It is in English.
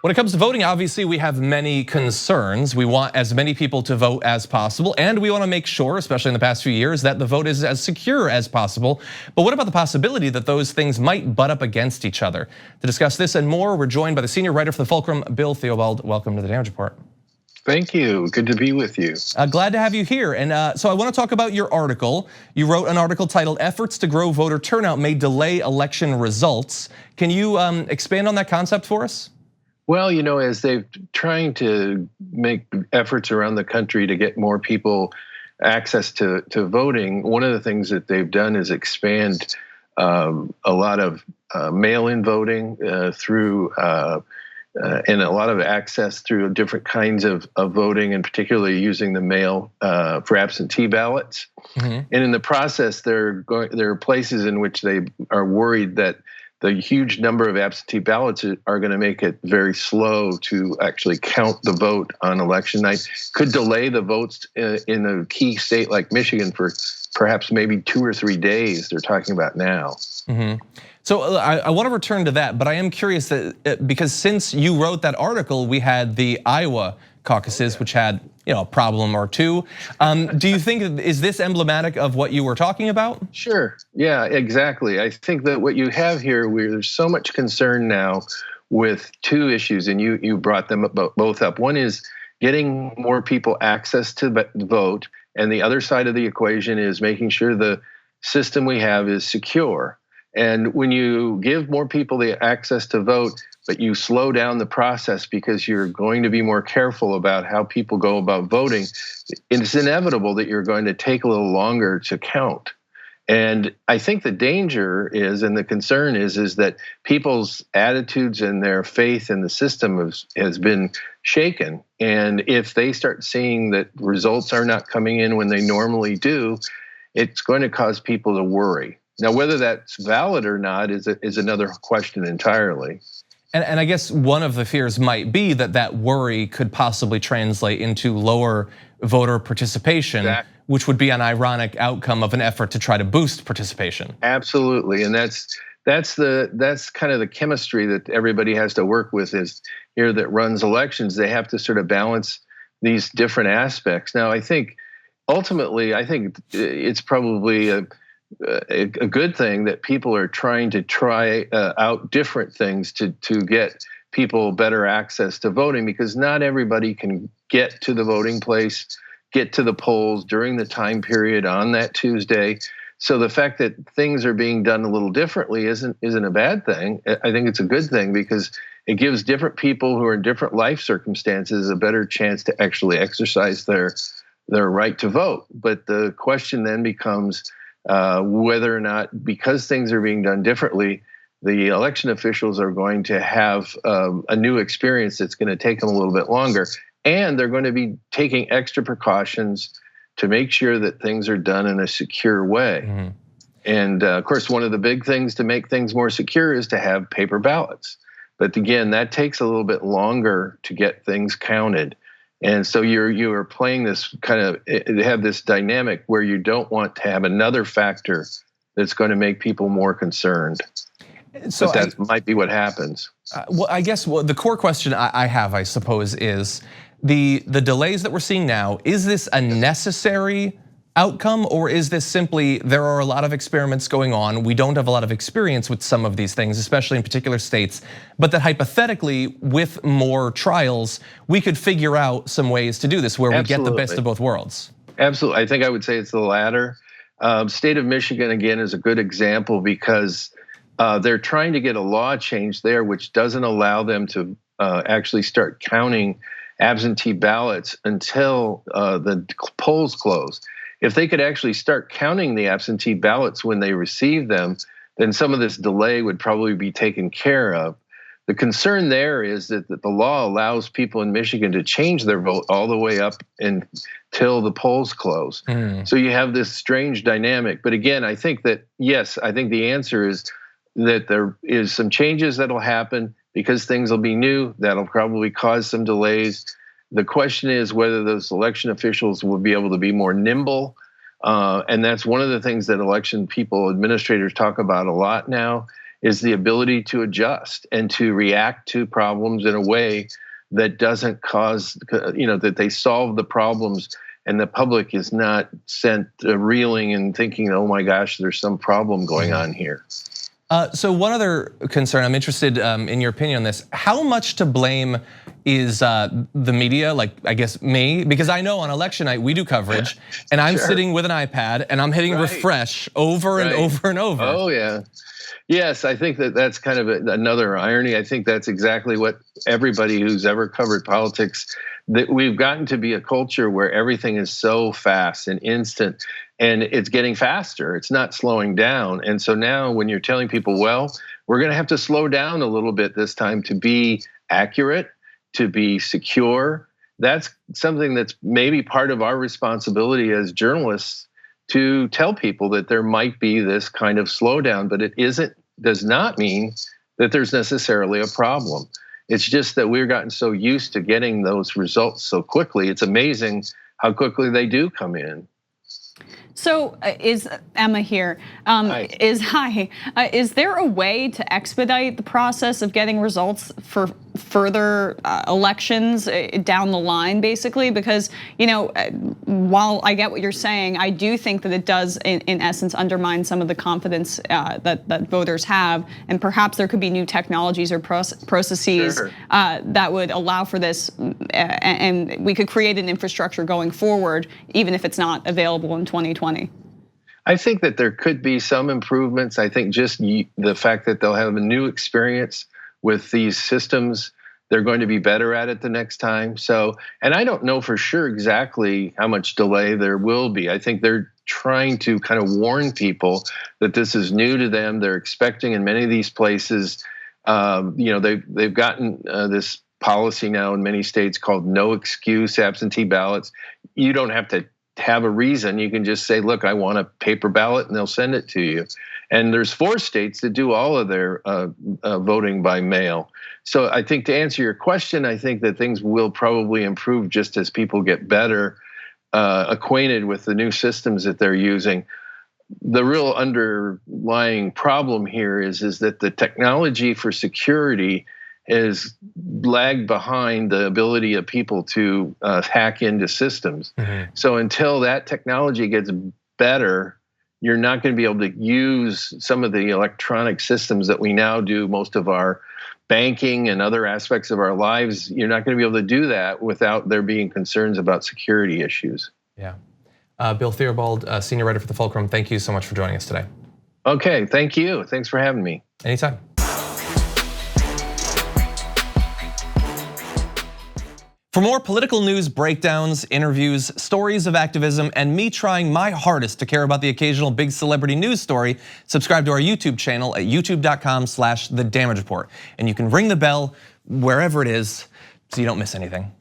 When it comes to voting, obviously we have many concerns. We want as many people to vote as possible, and we want to make sure, especially in the past few years, that the vote is as secure as possible. But what about the possibility that those things might butt up against each other? To discuss this and more, we're joined by the senior writer for the Fulcrum, Bill Theobald. Welcome to the Damage Report. Thank you, good to be with you. Glad to have you here. And so I want to talk about your article. You wrote an article titled, "Efforts to Grow Voter Turnout May Delay Election Results." Can you expand on that concept for us? Well, as they've trying to make efforts around the country to get more people access to voting, one of the things that they've done is expand a lot of mail-in voting through and a lot of access through different kinds of voting, and particularly using the mail for absentee ballots. And in the process, there are places in which they are worried that the huge number of absentee ballots are going to make it very slow to actually count the vote on election night. Could delay the votes in a key state like Michigan for perhaps maybe 2 or 3 days. They're talking about now. So I want to return to that, but I am curious that because since you wrote that article, we had the Iowa caucuses, which had a problem or two. Do you think, is this emblematic of what you were talking about? Sure, yeah, exactly. I think that what you have here, there's so much concern now with two issues, and you brought them both up. One is getting more people access to vote, and the other side of the equation is making sure the system we have is secure. And when you give more people the access to vote, but you slow down the process because you're going to be more careful about how people go about voting, it's inevitable that you're going to take a little longer to count. And I think the danger is, and the concern is that people's attitudes and their faith in the system has been shaken. And if they start seeing that results are not coming in when they normally do, it's going to cause people to worry. Now, whether that's valid or not is another question entirely. And I guess one of the fears might be that worry could possibly translate into lower voter participation, which would be an ironic outcome of an effort to try to boost participation. Absolutely, and that's kind of the chemistry that everybody has to work with is here that runs elections. They have to sort of balance these different aspects. Now, I think ultimately, it's probably a good thing that people are trying to try out different things to get people better access to voting, because not everybody can get to the voting place, get to the polls during the time period on that Tuesday. So the fact that things are being done a little differently isn't a bad thing. I think it's a good thing because it gives different people who are in different life circumstances a better chance to actually exercise their right to vote. But the question then becomes whether or not, because things are being done differently, the election officials are going to have a new experience that's going to take them a little bit longer, and they're going to be taking extra precautions to make sure that things are done in a secure way. And of course, one of the big things to make things more secure is to have paper ballots. But again, that takes a little bit longer to get things counted. And so you are playing this kind of, have this dynamic where you don't want to have another factor that's going to make people more concerned. So but that might be what happens. Well, I guess the core question I have, I suppose, is the delays that we're seeing now. Is this a necessary outcome, or is this simply there are a lot of experiments going on? We don't have a lot of experience with some of these things, especially in particular states, but that hypothetically, with more trials, we could figure out some ways to do this where we get the best of both worlds. Absolutely, I think I would say it's the latter. State of Michigan, again, is a good example because they're trying to get a law change there which doesn't allow them to actually start counting absentee ballots until the polls close. If they could actually start counting the absentee ballots when they receive them, then some of this delay would probably be taken care of. The concern there is that the law allows people in Michigan to change their vote all the way up until the polls close. So you have this strange dynamic. But again, I think that, yes, I think the answer is that there is some changes that'll happen because things will be new. That'll probably cause some delays. The question is whether those election officials will be able to be more nimble. And that's one of the things that election people, administrators talk about a lot now, is the ability to adjust and to react to problems in a way that doesn't cause, that they solve the problems and the public is not sent reeling and thinking, oh my gosh, there's some problem going on here. So one other concern, I'm interested in your opinion on this. How much to blame is the media, like I guess me? Because I know on election night we do coverage and I'm sitting with an iPad and I'm hitting refresh over and over and over. Oh yeah. Yes, I think that's kind of another irony. I think that's exactly what everybody who's ever covered politics, that we've gotten to be a culture where everything is so fast and instant, and it's getting faster. It's not slowing down. And so now when you're telling people, well, we're going to have to slow down a little bit this time to be accurate, to be secure, that's something that's maybe part of our responsibility as journalists to tell people that there might be this kind of slowdown, but it does not mean that there's necessarily a problem. It's just that we've gotten so used to getting those results so quickly. It's amazing how quickly they do come in. So is Emma here? Is there a way to expedite the process of getting results for further elections down the line, basically? Because while I get what you're saying, I do think that it does, in essence, undermine some of the confidence that voters have, and perhaps there could be new technologies or processes that would allow for this, and we could create an infrastructure going forward, even if it's not available in 2020. I think that there could be some improvements. I think just the fact that they'll have a new experience with these systems, they're going to be better at it the next time. So, and I don't know for sure exactly how much delay there will be. I think they're trying to kind of warn people that this is new to them. They're expecting in many of these places, they've gotten this policy now in many states called no excuse absentee ballots. You don't have to have a reason. You can just say, look, I want a paper ballot, and they'll send it to you. And there's 4 states that do all of their voting by mail. So I think to answer your question, I think that things will probably improve just as people get better acquainted with the new systems that they're using. The real underlying problem here is that the technology for security is lagged behind the ability of people to hack into systems. So until that technology gets better, you're not going to be able to use some of the electronic systems that we now do most of our banking and other aspects of our lives. You're not going to be able to do that without there being concerns about security issues. Yeah. Bill Theobald, senior writer for the Fulcrum, thank you so much for joining us today. Okay, thank you. Thanks for having me. Anytime. For more political news, breakdowns, interviews, stories of activism, and me trying my hardest to care about the occasional big celebrity news story, subscribe to our YouTube channel at youtube.com/The Damage Report. And you can ring the bell wherever it is so you don't miss anything.